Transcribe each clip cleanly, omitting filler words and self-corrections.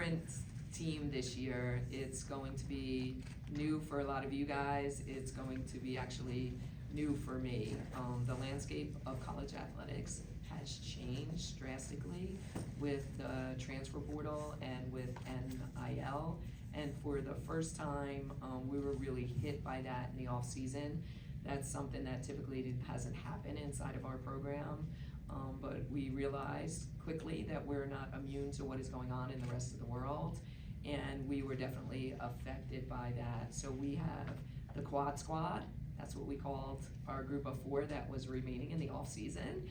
different team this year. It's going to be new for a lot of you guys. It's going to be actually new for me. The landscape of college athletics has changed drastically with the transfer portal and with NIL. And for the first time, we were really hit by that in the off season. That's something that typically hasn't happened inside of our program. But we realized quickly that we're not immune to what is going on in the rest of the world. And we were definitely affected by that. So we have the quad squad. That's what we called our group of 4 that was remaining in the off season,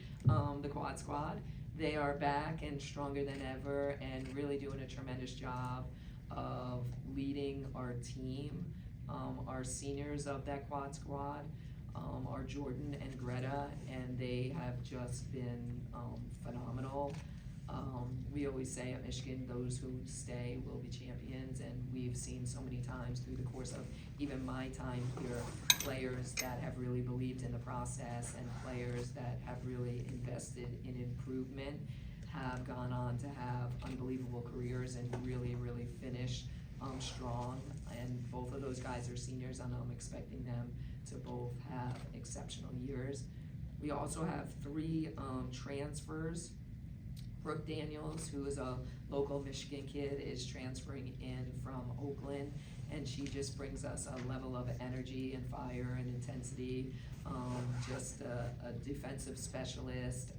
the quad squad. They are back and stronger than ever and really doing a tremendous job of leading our team. Our seniors of that quad squad are Jordan and Greta, and they have just been phenomenal. We always say at Michigan, those who stay will be champions, and we've seen so many times through the course of even my time here, players that have really believed in the process and players that have really invested in improvement have gone on to have unbelievable careers and really, really finish strong. And both of those guys are seniors, and I'm expecting them to both have exceptional years. We also have 3 transfers. Brooke Daniels, who is a local Michigan kid, is transferring in from Oakland, and she just brings us a level of energy and fire and intensity. Just a defensive specialist,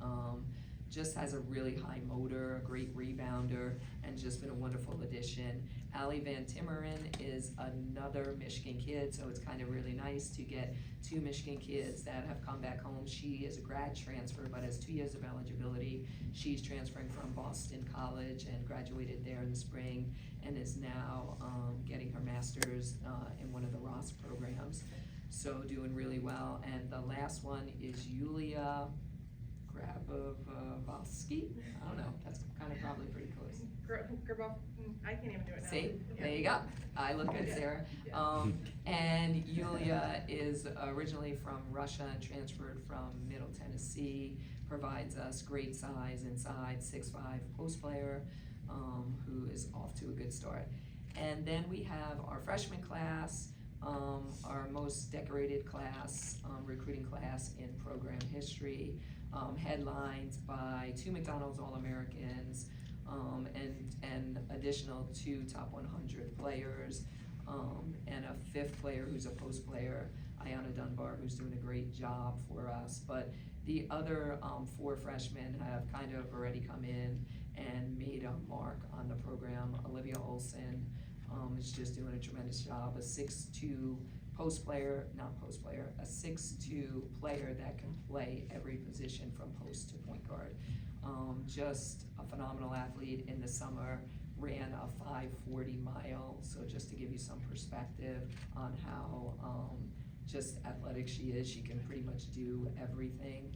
just has a really high motor, a great rebounder, and just been a wonderful addition. Allie Van Timmeren is another Michigan kid, so it's kind of really nice to get 2 Michigan kids that have come back home. She is a grad transfer, but has 2 years of eligibility. She's transferring from Boston College and graduated there in the spring, and is now getting her master's in one of the Ross programs. So doing really well. And the last one is Yulia Grabovsky. I don't know, that's kind of probably pretty close. I can't even do it now. See, there you go. I look good, Sarah. And Yulia is originally from Russia and transferred from Middle Tennessee, provides us great size inside, 6'5" post player, who is off to a good start. And then we have our freshman class, our most decorated class, recruiting class in program history, headlined by 2 McDonald's All-Americans, and additional 2 top 100 players, and a 5th player who's a post player, Ayanna Dunbar, who's doing a great job for us. But the other 4 freshmen have kind of already come in and made a mark on the program. Olivia Olson is just doing a tremendous job, a 6'2" post player, a 6'2" player that can play every position from post to point guard. Just a phenomenal athlete. In the summer, ran a 5:40 mile, so just to give you some perspective on how just athletic she is, she can pretty much do everything.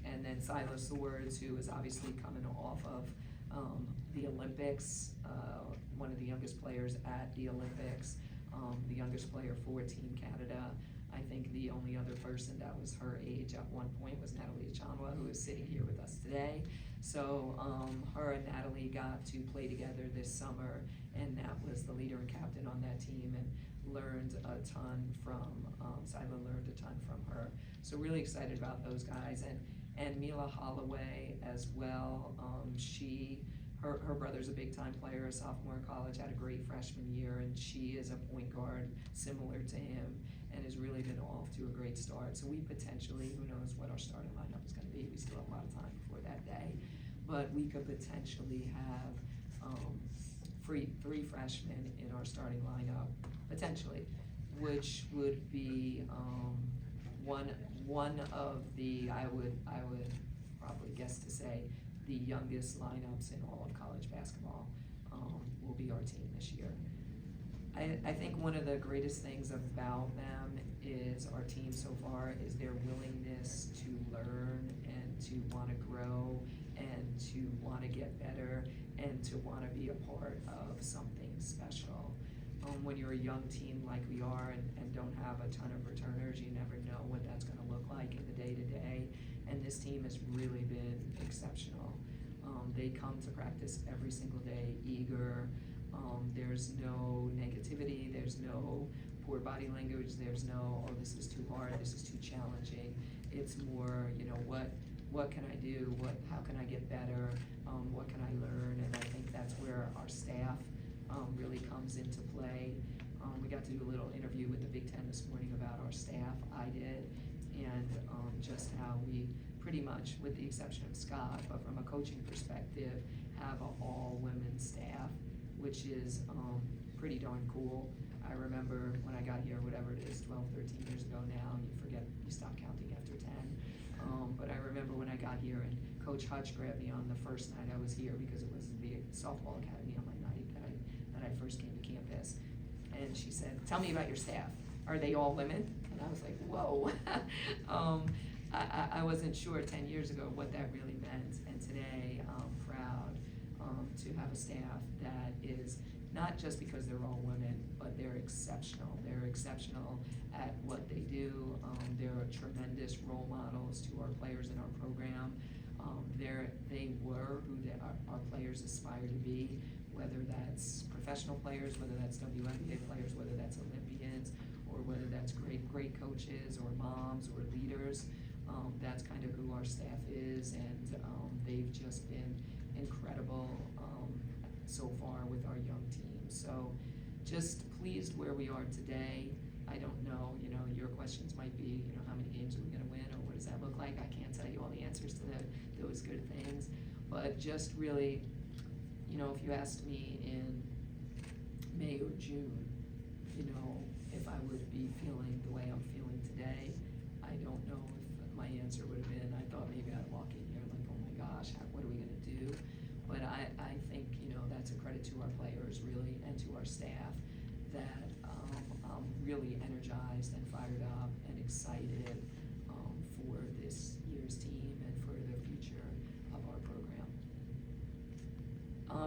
And then Silas Swords, who is obviously coming off of the Olympics, one of the youngest players at the Olympics, the youngest player for Team Canada. I think the only other person that was her age at one point was Natalie Achanwa, who is sitting here with us today. So her and Natalie got to play together this summer, and Nat was the leader and captain on that team, and learned a ton from, Sila learned a ton from her. So really excited about those guys. And Mila Holloway as well. Her brother's a big-time player, a sophomore in college, had a great freshman year, and she is a point guard similar to him, and has really been off to a great start. So we potentially, who knows what our starting lineup is going to be, we still have a lot of time before that day, but we could potentially have 3 freshmen in our starting lineup, potentially, which would be one of the, I would probably guess to say, the youngest lineups in all of college basketball will be our team this year. I think one of the greatest things about them is our team so far is their willingness to learn and to want to grow and to want to get better and to want to be a part of something special. When you're a young team like we are and don't have a ton of returners, you never know what that's going to look like in the day-to-day, and this team has really been exceptional. They come to practice every single day, eager, There's no negativity, there's no poor body language, there's no, oh, this is too hard, this is too challenging. It's more, what can I do, how can I get better, what can I learn, and I think that's where our staff, really comes into play. We got to do a little interview with the Big Ten this morning about our staff, I did, and, just how we pretty much, with the exception of Scott, but from a coaching perspective, have an all-women staff, which is, pretty darn cool. I remember when I got here, whatever it is, 12, 13 years ago now, you forget, you stop counting after 10. But I remember when I got here and Coach Hutch grabbed me on the first night I was here, because it was the softball academy on my night that I first came to campus. And she said, tell me about your staff. Are they all women? And I was like, whoa. I wasn't sure 10 years ago what that really meant. And today I'm proud to have a staff that is not just because they're all women, but they're exceptional. They're exceptional at what they do. They're tremendous role models to our players in our program. They were who our players aspire to be, whether that's professional players, whether that's WNBA players, whether that's Olympians, or whether that's great coaches or moms or leaders. That's kind of who our staff is, and they've just been incredible so far with our young team. So just pleased where we are today. I don't know, your questions might be, how many games are we gonna win, or what does that look like? I can't tell you all the answers to those good things, but just really, if you asked me in May or June, if I would be feeling the way I'm feeling today, I don't know if my answer would have been, I thought maybe I'd walk in here like, oh my gosh, what are we gonna do? But I think, that's a credit to our players really, and to our staff, that I'm really energized and fired up and excited for this year's team and for the future of our program.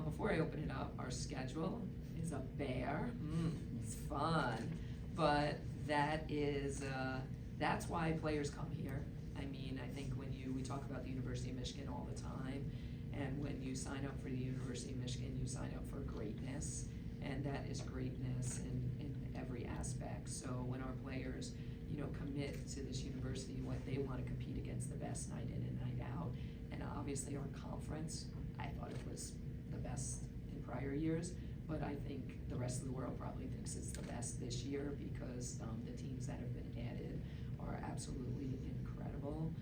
Before I open it up, our schedule is a bear. It's fun, but that's why players come here. I mean, I think when we talk about the University of Michigan all the time, and when you sign up for the University of Michigan, you sign up for greatness, and that is greatness in every aspect. So when our players, commit to this university, what they want to compete against the best night in and night out, and obviously our conference, I thought it was the best in prior years, but I think the rest of the world probably thinks it's the best this year, because the teams that have been added are absolutely incredible.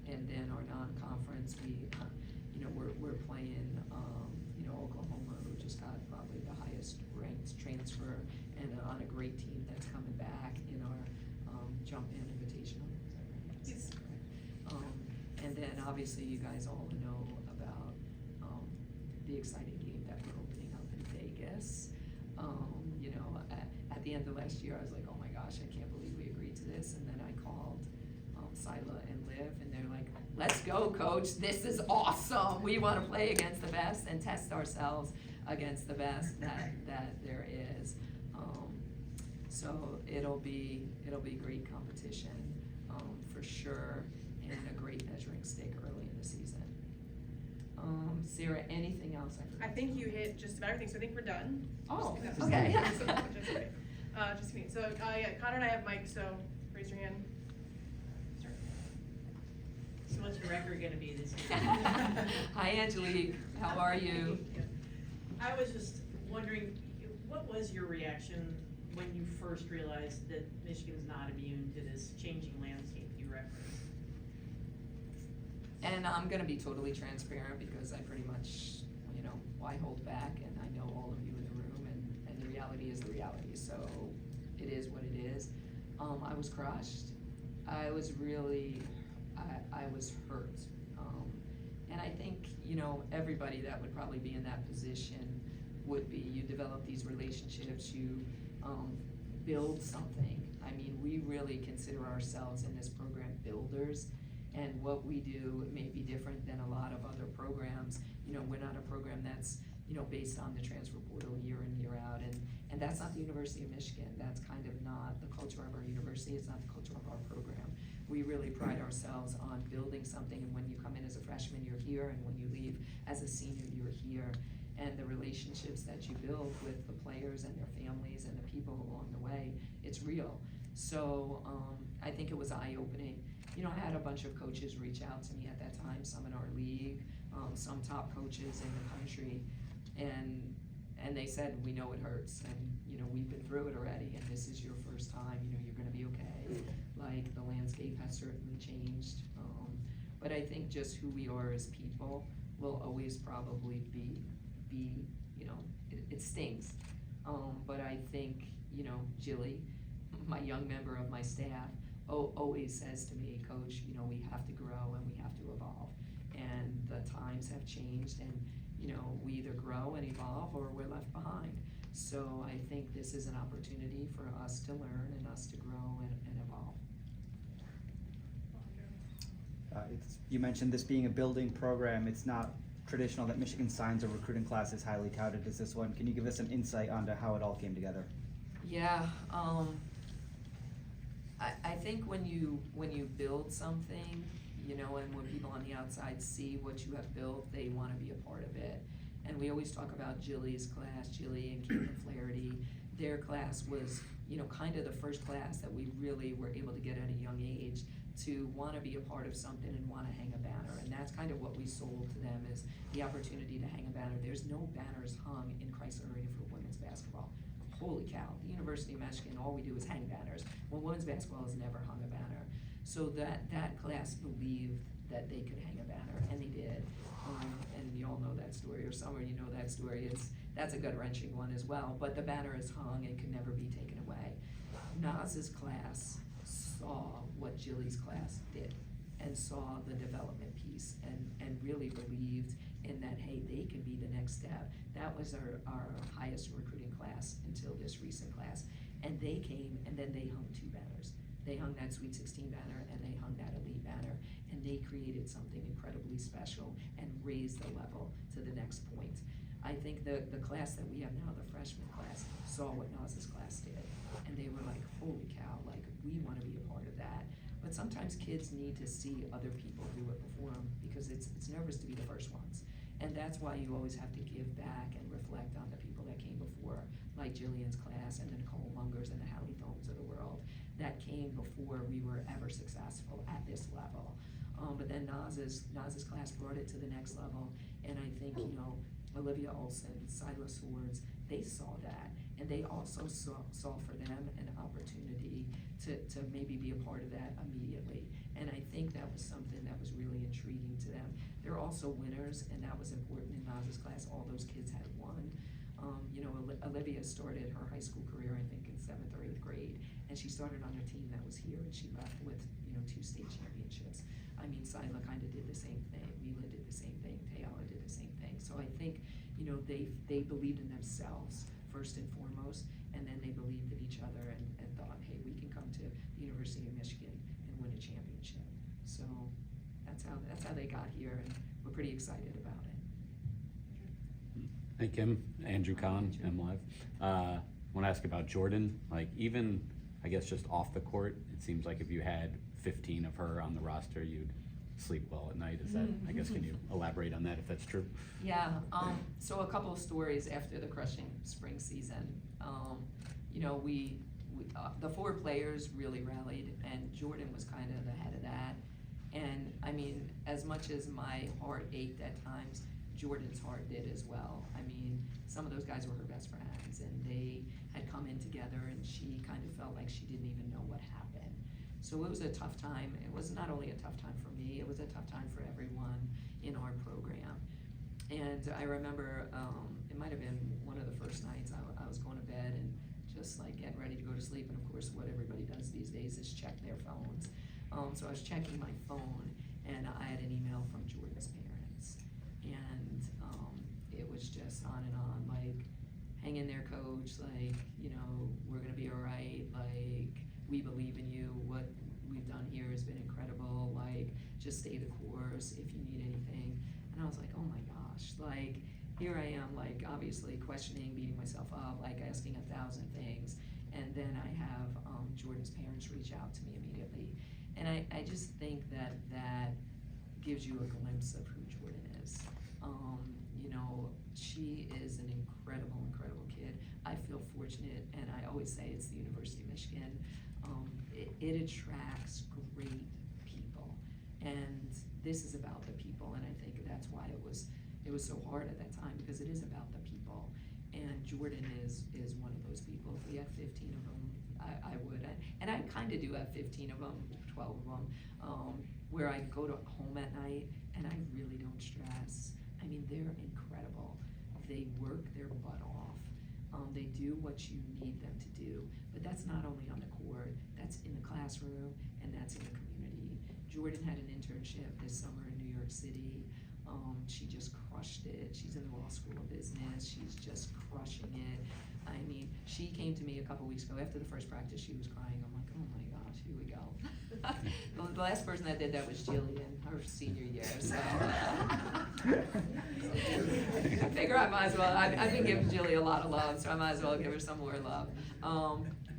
And then our non-conference, we're playing, Oklahoma, who just got probably the highest ranked transfer, and on a great team that's coming back in our Jump In Invitational. Is that right? Yes. And then obviously you guys all know about the exciting game that we're opening up in Vegas. At the end of last year, I was like, oh my gosh, I can't believe we agreed to this. And then I called Sila and Liv, and they're like, let's go, coach. This is awesome. We want to play against the best and test ourselves against the best that there is. So it'll be great competition for sure, and a great measuring stick early in the season. Sarah, anything else I forgot? I think you hit just about everything, so I think we're done. Oh, Just okay. Just me. So, yeah, Connor and I have mics, so raise your hand. Start. So what's your record gonna be this year? Hi, Angelique. How are you? I was just wondering, what was your reaction when you first realized that Michigan's not immune to this changing landscape you referenced? And I'm gonna be totally transparent, because I pretty much, why hold back? And I know all of you in the room, and the reality is the reality, so it is what it is. I was crushed. I was really, I was hurt. And I think, everybody that would probably be in that position would be. You develop these relationships, you build something. I mean, we really consider ourselves in this program builders, and what we do may be different than a lot of other programs. We're not a program that's, based on the transfer portal year in, year out, and that's not the University of Michigan. That's kind of not the culture of our university. It's not the culture of our program. We really pride ourselves on building something, and when you come in as a freshman, you're here, and when you leave as a senior, you're here. and the relationships that you build with the players and their families and the people along the way, it's real. So I think it was eye-opening. You know, I had a bunch of coaches reach out to me at that time, some in our league, some top coaches in the country, and they said, we know it hurts, and you know, we've been through it already, and this is your first time, you know, you're gonna be okay. Like, the landscape has certainly changed, but I think just who we are as people will always probably be, you know, it stings. But I think, you know, Jilly, my young member of my staff, always says to me, Coach, you know, we have to grow and we have to evolve. And the times have changed, and, you know, we either grow and evolve or we're left behind. So I think this is an opportunity for us to learn and us to grow and evolve. You mentioned this being a building program. It's not traditional that Michigan signs a recruiting class as highly touted as this one. Can you give us some insight onto how it all came together? Yeah, I think when you build something, you know, and when people on the outside see what you have built, they want to be a part of it. And we always talk about Jilly's class, Jilly and Kim Flaherty. Their class was, you know, kind of the first class that we really were able to get at a young age to want to be a part of something and want to hang a banner. And that's kind of what we sold to them, is the opportunity to hang a banner. There's no banners hung in Chrysler Arena for women's basketball. Holy cow, the University of Michigan, all we do is hang banners. Well, women's basketball has never hung a banner. So that class believed that they could hang a banner, and they did. And you all know that story, or some of you know that story. That's a gut-wrenching one as well, but the banner is hung and can never be taken away. Naz's class saw what Jilly's class did and saw the development piece and really believed in that, hey, they can be the next step. That was our highest recruiting class until this recent class. And they came, and then they hung two banners. They hung that Sweet 16 banner, and they hung that Elite banner, and they created something incredibly special and raised the level to the next point. I think the class that we have now, the freshman class, saw what Naz's class did, and they were like, holy cow, like, we want to be a part of that. But sometimes kids need to see other people do it before them, because it's nervous to be the first ones. And that's why you always have to give back and reflect on the people that came before, like Jillian's class and the Nicole Mungers and the Hallie Thomes of the world, that came before we were ever successful at this level. But then Naz's class brought it to the next level, and I think, you know, Olivia Olson, Silas Swords, they saw that, and they also saw for them an opportunity to maybe be a part of that immediately. And I think that was something that was really intriguing to them. They're also winners, and that was important in Naz's class. All those kids had won. You know, Olivia started her high school career, I think, in 7th or 8th grade, and she started on her team that was here, and she left with, you know, 2 state championships. I mean, Sila kind of did the same thing. Mila did the same thing. Tayala did the same thing. So I think, you know, they believed in themselves first and foremost, and then they believed in each other and thought, hey, we can come to the University of Michigan and win a championship. So that's how they got here, and we're pretty excited about it. Hey Kim, Andrew Kahn, MLive. Want to ask about Jordan, like even, I guess just off the court, it seems like if you had 15 of her on the roster, you'd sleep well at night. Is that, I guess, can you elaborate on that if that's true? Yeah, so a couple of stories after the crushing spring season. You know, we the 4 players really rallied, and Jordan was kind of the head of that. And I mean, as much as my heart ached at times, Jordan's heart did as well. I mean, some of those guys were her best friends, and they had come in together, and she kind of felt like she didn't even know what happened. So it was a tough time. It was not only a tough time for me, it was a tough time for everyone in our program. And I remember, it might have been one of the first nights I was going to bed and just like getting ready to go to sleep, and of course what everybody does these days is check their phones. So I was checking my phone, and I had an email from Jordan's parents, and it was just on and on, like, hang in there, coach, like, you know, we're gonna be all right, like, we believe in you, what we've done here has been incredible, like, just stay the course if you need anything. And I was like, oh my gosh, like, here I am, like, obviously questioning, beating myself up, like, asking 1,000 things, and then I have Jordan's parents reach out to me immediately. And I just think that gives you a glimpse of who Jordan is. you know, she is an incredible, incredible kid. I feel fortunate, and I always say it's the University of Michigan. It attracts great people, and this is about the people, and I think that's why it was so hard at that time, because it is about the people. And Jordan is one of those people. If we had 15 of them, I would, and I kind of do have 15 of them, 12 of them, where I go to home at night and I really don't stress. I mean, they're incredible. They work their butt off. They do what you need them to do, but that's not only on the court, that's in the classroom, and that's in the community. Jordan had an internship this summer in New York City. She just crushed it. She's in the Law School of Business. She's just crushing it. I mean, she came to me a couple weeks ago. After the first practice, she was crying. I'm like, oh my gosh, here we go. The last person that did that was Jillian, her senior year. So I figure I might as well. I've been giving Jilly a lot of love, so I might as well give her some more love.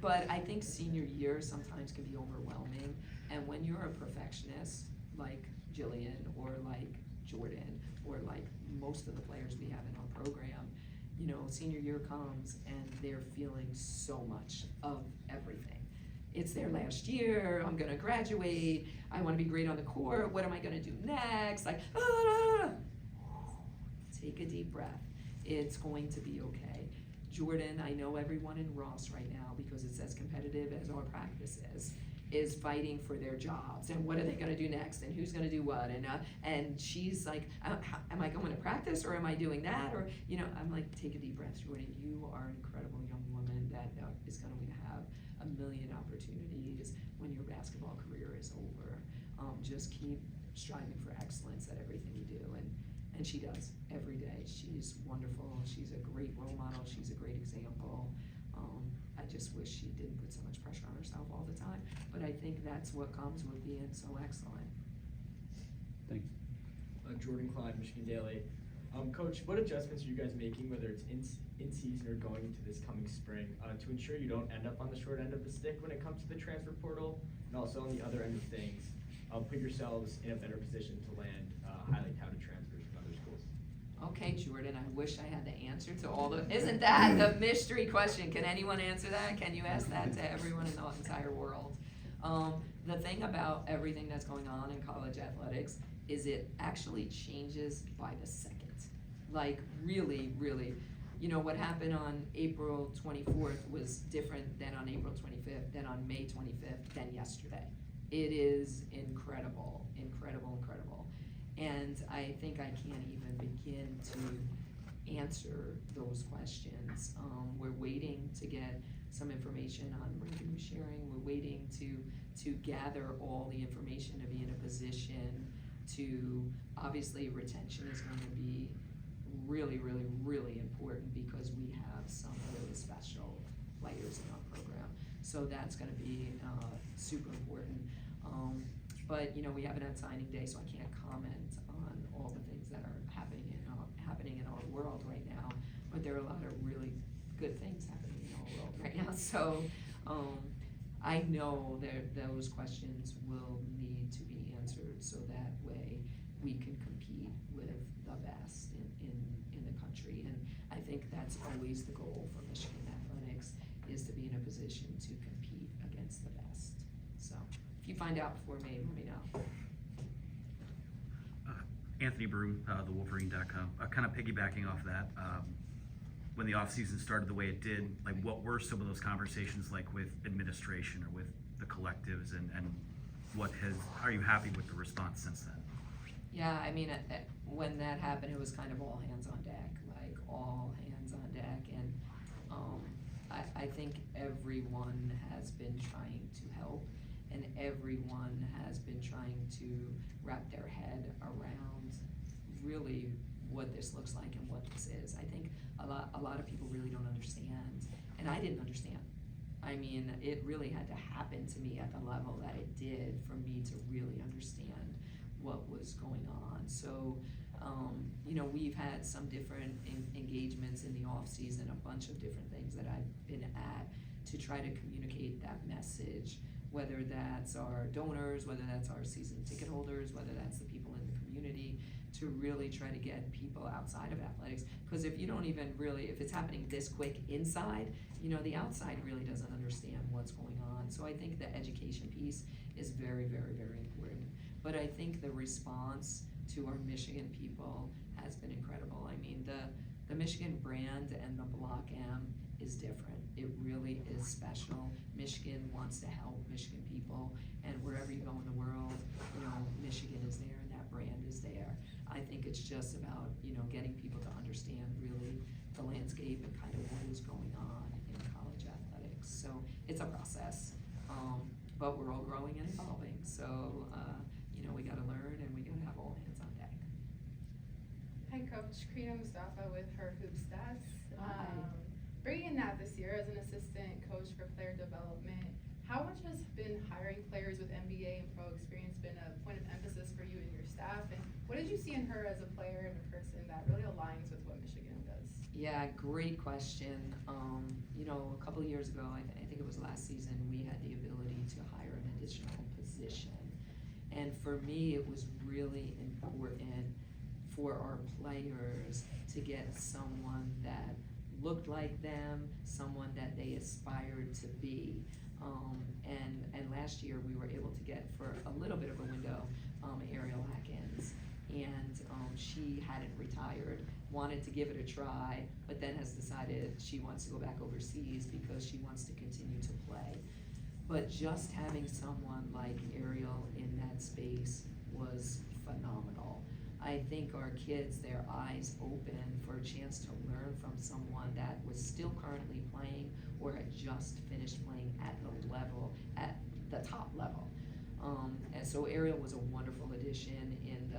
But I think senior year sometimes can be overwhelming. And when you're a perfectionist, like Jillian or like Jordan, or like most of the players we have in our program, you know, senior year comes and they're feeling so much of everything. It's their last year, I'm gonna graduate, I wanna be great on the court, what am I gonna do next? Like, take a deep breath. It's going to be okay. Jordan, I know everyone in Ross right now, because it's as competitive as our practice is fighting for their jobs, and what are they gonna do next, and who's gonna do what, and she's like, am I going to practice, or am I doing that, or, you know, I'm like, take a deep breath, Jordan, you are an incredible young woman that is gonna have a million opportunities when your basketball career is over. Just keep striving for excellence at everything you do, and she does every day. She's wonderful, she's a great role model, she's a great example. I just wish she didn't put so much pressure on herself all the time, but I think that's what comes with being so excellent. Thanks. Jordan Klein, Michigan Daily. Coach, what adjustments are you guys making, whether it's in season or going into this coming spring, to ensure you don't end up on the short end of the stick when it comes to the transfer portal, and also on the other end of things, put yourselves in a better position to land highly touted transfers from other schools? Okay, Jordan, I wish I had the answer to all the, isn't that the mystery question? Can anyone answer that? Can you ask that to everyone in the entire world? The thing about everything that's going on in college athletics is it actually changes by the second. Like, really, really. You know, what happened on April 24th was different than on April 25th, than on May 25th, than yesterday. It is incredible, incredible, incredible. And I think I can't even begin to answer those questions. We're waiting to get some information on revenue sharing. We're waiting to gather all the information to be in a position to, obviously retention is going to be really, really, really important, because we have some really special players in our program. So that's gonna be super important. But you know, we haven't had signing day, so I can't comment on all the things that are happening in our world right now. But there are a lot of really good things happening in our world right now. So I know that those questions will need to be answered, so that way we can compete with the best in the country. And I think that's always the goal for Michigan athletics, is to be in a position to compete against the best. So if you find out before me, let me know. Anthony Broom, the Wolverine.com. Kind of piggybacking off that, when the offseason started the way it did, like, what were some of those conversations like with administration or with the collectives, and are you happy with the response since then? Yeah, I mean, when that happened, it was kind of all hands on deck, like all hands on deck. And I think everyone has been trying to help, and everyone has been trying to wrap their head around really what this looks like and what this is. I think a lot of people really don't understand, and I didn't understand. I mean, it really had to happen to me at the level that it did for me to really understand what was going on. So, you know, we've had some different engagements in the off season, a bunch of different things that I've been at to try to communicate that message, whether that's our donors, whether that's our season ticket holders, whether that's the people in the community, to really try to get people outside of athletics. Because if you don't even really, if it's happening this quick inside, the outside really doesn't understand what's going on. So I think the education piece is very, very, very important. But I think the response to our Michigan people has been incredible. I mean, the Michigan brand and the Block M is different. It really is special. Michigan wants to help Michigan people, and wherever you go in the world, Michigan is there and that brand is there. I think it's just about, getting people to understand really the landscape and kind of what is going on in college athletics. So it's a process, but we're all growing and evolving. So, we gotta learn and we gotta have all hands on deck. Hi, Coach. Karina Mustafa with Her Hoop Stats. Hi. Bringing that this year as an assistant coach for player development, how much has been hiring players with NBA and pro experience been a point of emphasis for you and your staff? And what did you see in her as a player and a person that really aligns with what Michigan does? Yeah, great question. A couple of years ago, I think it was last season, we had the ability to hire an additional position. And for me, it was really important for our players to get someone that looked like them, someone that they aspired to be. And last year we were able to get, for a little bit of a window, Ariel Atkins. And she hadn't retired, wanted to give it a try, but then has decided she wants to go back overseas because she wants to continue to play. But just having someone like Ariel in that space was phenomenal. I think our kids, their eyes open for a chance to learn from someone that was still currently playing or had just finished playing at the top level. And so Ariel was a wonderful addition in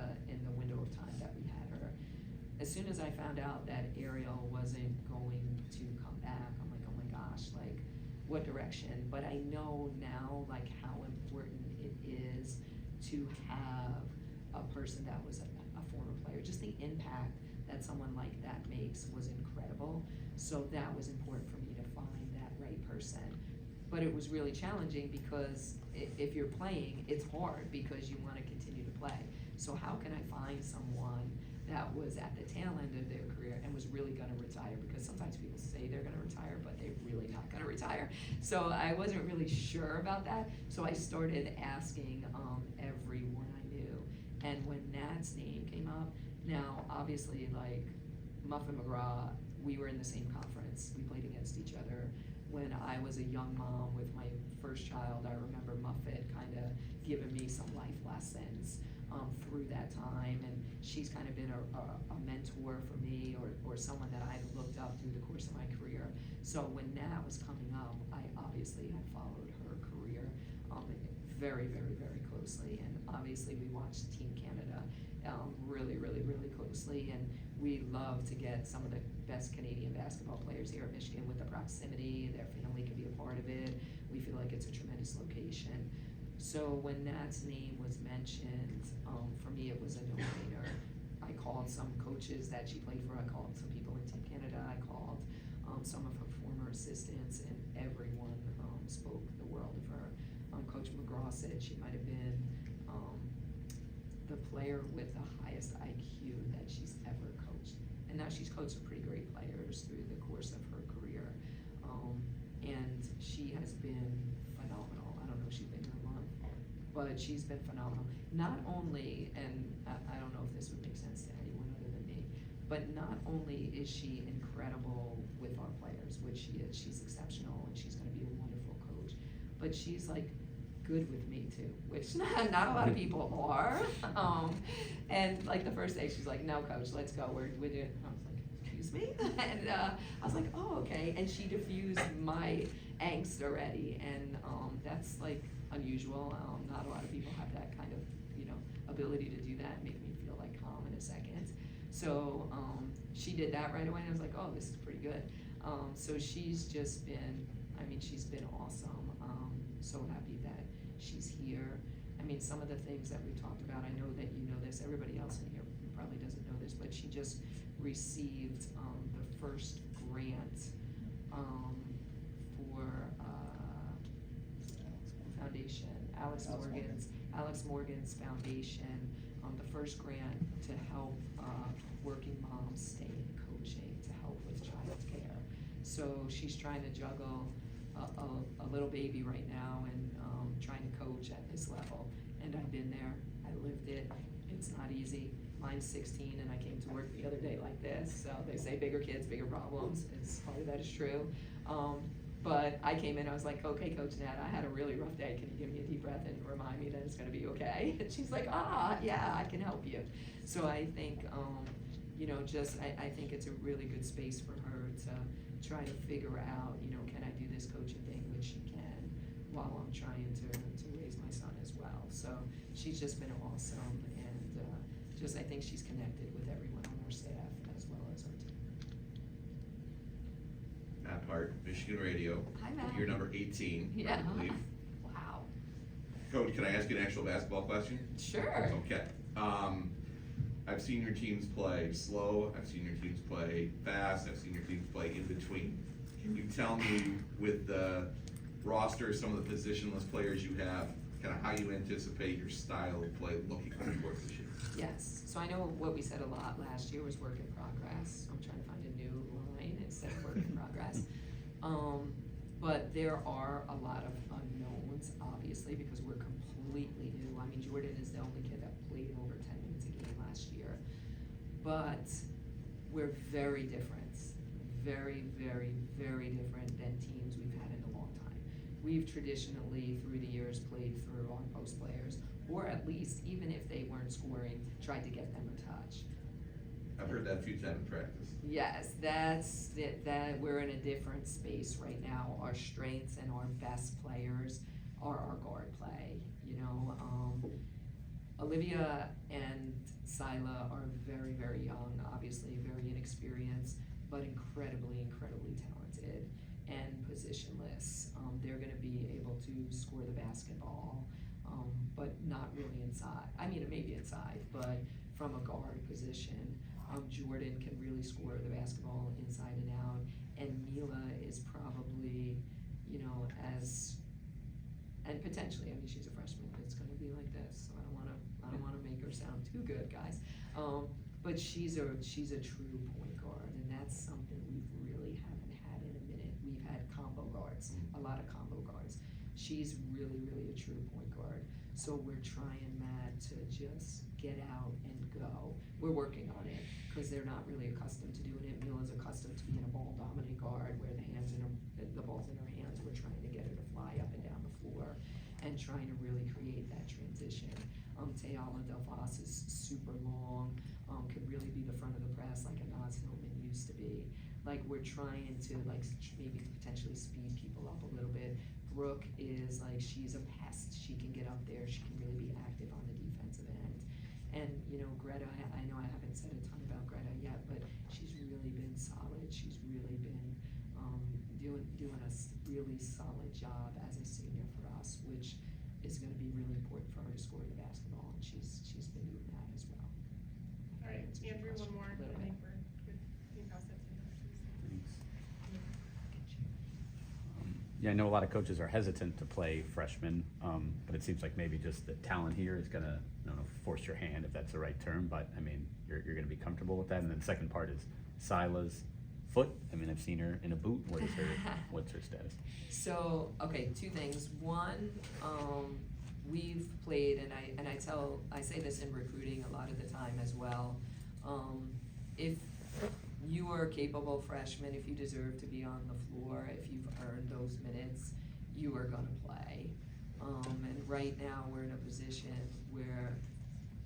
the window of time that we had her. As soon as I found out that Ariel wasn't going to come back, I'm like, oh my gosh, like, what direction? But I know now, like, how important it is to have a person that was a former player. Just the impact that someone like that makes was incredible. So that was important for me to find that right person. But it was really challenging because if you're playing, it's hard because you want to continue to play. So how can I find someone that was at the tail end of their career and was really going to retire? Because sometimes people say they're going to retire, but they're really not going to retire. So I wasn't really sure about that. So I started asking everyone I knew. And when Nat's name came up, now obviously like Muff and McGraw, we were in the same conference. We played against each other. When I was a young mom with my first child, I remember Muffet kind of giving me some life lessons through that time, and she's kind of been a mentor for me or someone that I've looked up through the course of my career. So when Nat was coming up, I obviously had followed her career very, very, very closely, and obviously we watched Team Canada really, really, really closely, and we love to get some of the best Canadian basketball players here at Michigan with the proximity. Their family can be a part of it. We feel like it's a tremendous location. So when Nat's name was mentioned, for me it was a no-brainer. I called some coaches that she played for. I called some people in Team Canada. I called some of her former assistants, and everyone spoke the world of her. Coach McGraw said she might have been the player with the highest IQ that she's ever coached. And now she's coached some pretty great players through the course of her career. And she has been phenomenal. I don't know if she's been here a month, but she's been phenomenal. Not only, and I don't know if this would make sense to anyone other than me, but not only is she incredible with our players, which she is, she's exceptional and she's gonna be a wonderful coach, but she's like good with me too, which not a lot of people are. And like the first day she's like, no coach, let's go, we're doing, I was like, excuse me? And I was like, oh, okay. And she diffused my angst already, and that's like unusual. Not a lot of people have that kind of, ability to do that and make me feel like calm in a second. So she did that right away, and I was like, oh, this is pretty good. So she's just been, she's been awesome. So happy that she's here. Some of the things that we talked about, I know that you know this, everybody else in here probably doesn't know this, but she just received the first grant for foundation, Alex Morgan's foundation the first grant to help, working moms stay in coaching, to help with childcare. So she's trying to juggle a little baby right now and, trying to coach at this level. And I've been there, I lived it, it's not easy. Mine's 16 and I came to work the other day like this, so they say bigger kids, bigger problems, part of that is true. But I came in, I was like, okay, Coach Nat, I had a really rough day, can you give me a deep breath and remind me that it's gonna be okay? And she's like, yeah, I can help you. So I think, you know, I think it's a really good space for her to try to figure out, you know, can I do this coaching thing, which she can, while I'm trying to raise my son as well. So she's just been awesome, and I think she's connected with everyone on our staff as well as our team. Matt Hart, Michigan Radio. Hi, Matt. You're number 18, Yeah. I believe. Wow. Coach, can I ask you an actual basketball question? Sure. Okay. I've seen your teams play slow, I've seen your teams play fast, I've seen your teams play in between. Can you tell me, with the roster, some of the positionless players you have, kind of how you anticipate your style of play looking on the court this year? Yes, so I know what we said a lot last year was work in progress. I'm trying to find a new line instead of work in progress. But there are a lot of unknowns, obviously, because we're completely new. I mean, Jordan is the only kid that played over 10 minutes a game last year. But we're very different, very, very, very different than teams we've had in a long time. We've traditionally, through the years, played through our post players, or at least, even if they weren't scoring, tried to get them a touch. I've heard that a few times in practice. Yes, that's it, that we're in a different space right now. Our strengths and our best players are our guard play, you know. Olivia and Sila are very, very young, obviously very inexperienced, but incredibly, incredibly talented and positionless. They're gonna be able to score the basketball, but not really inside. I mean, it may be inside, but from a guard position. Jordan can really score the basketball inside and out, and Mila is probably, you know, and potentially, I mean, she's a freshman, it's gonna be like this, so I don't wanna make her sound too good, guys. But she's a true point guard, and that's something we really haven't had in a minute. We've had combo guards, a lot of combo guards. She's really, really a true point guard. So we're trying, Matt, to just get out and go. We're working on it, because they're not really accustomed to doing it. Mila's accustomed to being a ball-dominant guard, where the ball's in her hands. We're trying to get her to fly up and down the floor, and trying to really create that transition. Tayala Delvas is super long, could really be the front of the press like a Naz Hillman used to be. Like, we're trying to, like, maybe potentially speed people up a little bit. Brooke is like, she's a pest. She can get up there. She can really be active on the defensive end. And, you know, Greta, I know I haven't said a ton about Greta yet, but she's really been solid. She's really been doing a really solid job as a senior for us, which is gonna be really important for her to score the basketball, and she's been doing that as well. All right, Answers your Andrew, one question more, a little I bit. think we're good. You can pass that to me. Thanks. Yeah, I know a lot of coaches are hesitant to play freshmen, but it seems like maybe just the talent here is gonna, I don't know, force your hand, if that's the right term, but I mean, you're gonna be comfortable with that. And then the second part is Sila's foot. I mean, I've seen her in a boot. What's her status? So, okay, two things. One, we've played, and I say this in recruiting a lot of the time as well. If you are a capable freshman, if you deserve to be on the floor, if you've earned those minutes, you are gonna play. And right now, we're in a position where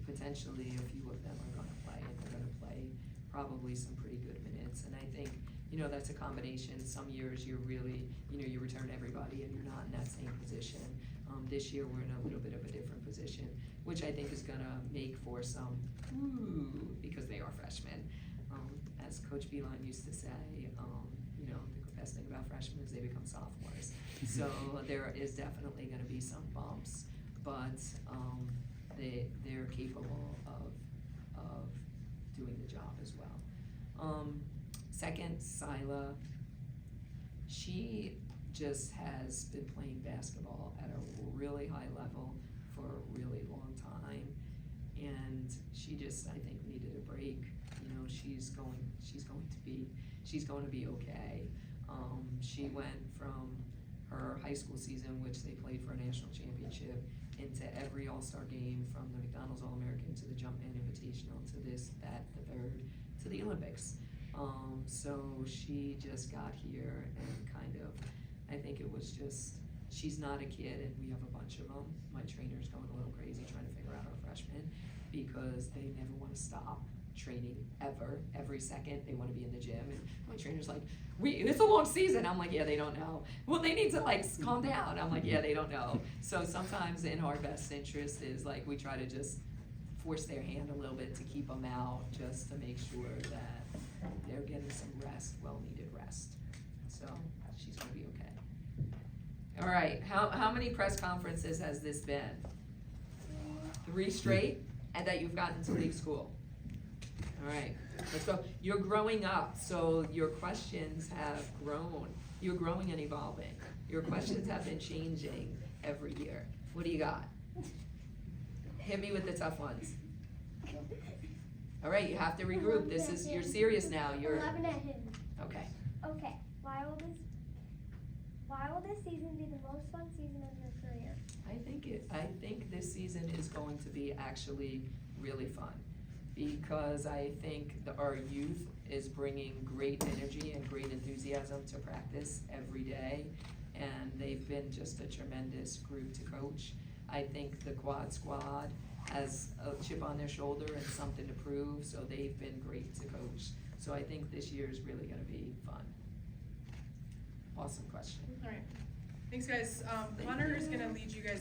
potentially a few of them are gonna play, and they're gonna play probably some pretty good minutes. And I think, you know, that's a combination. Some years you're really, you know, you return everybody and you're not in that same position. This year we're in a little bit of a different position, which I think is gonna make for some, because they are freshmen. As Coach Beeline used to say, you know, the best thing about freshmen is they become sophomores. So there is definitely gonna be some bumps, but they're capable of doing the job as well. Second, Sila, she just has been playing basketball at a really high level for a really long time. and she just, I think, needed a break. You know, she's going to be okay. She went from her high school season, which they played for a national championship, into every all-star game, from the McDonald's All-American to the Jumpman Invitational to this, that, the third, to the Olympics. So she just got here and kind of, I think it was just, she's not a kid, and we have a bunch of them. My trainer's going a little crazy trying to figure out our freshmen, because they never want to stop training ever. Every second they want to be in the gym, and my trainer's like, it's a long season. I'm like, yeah, they don't know. Well, they need to like calm down. I'm like, yeah, they don't know. So sometimes in our best interest is like, we try to just force their hand a little bit to keep them out, just to make sure that they're getting some rest, well-needed rest. So she's gonna be okay. All right, how many press conferences has this been? 3 straight, and that you've gotten to leave school? All right, let's go. You're growing up, so your questions have grown. You're growing and evolving. Your questions have been changing every year. What do you got? Hit me with the tough ones. All right, you have to regroup. You're serious now. You're, 11 at him. okay. Okay. Why will this season be the most fun season of your career? I think this season is going to be actually really fun, because I think our youth is bringing great energy and great enthusiasm to practice every day, and they've been just a tremendous group to coach. I think the quad squad has a chip on their shoulder and something to prove, so they've been great to coach. So I think this year is really gonna be fun. Awesome question. All right. Thanks, guys. Connor is gonna lead you guys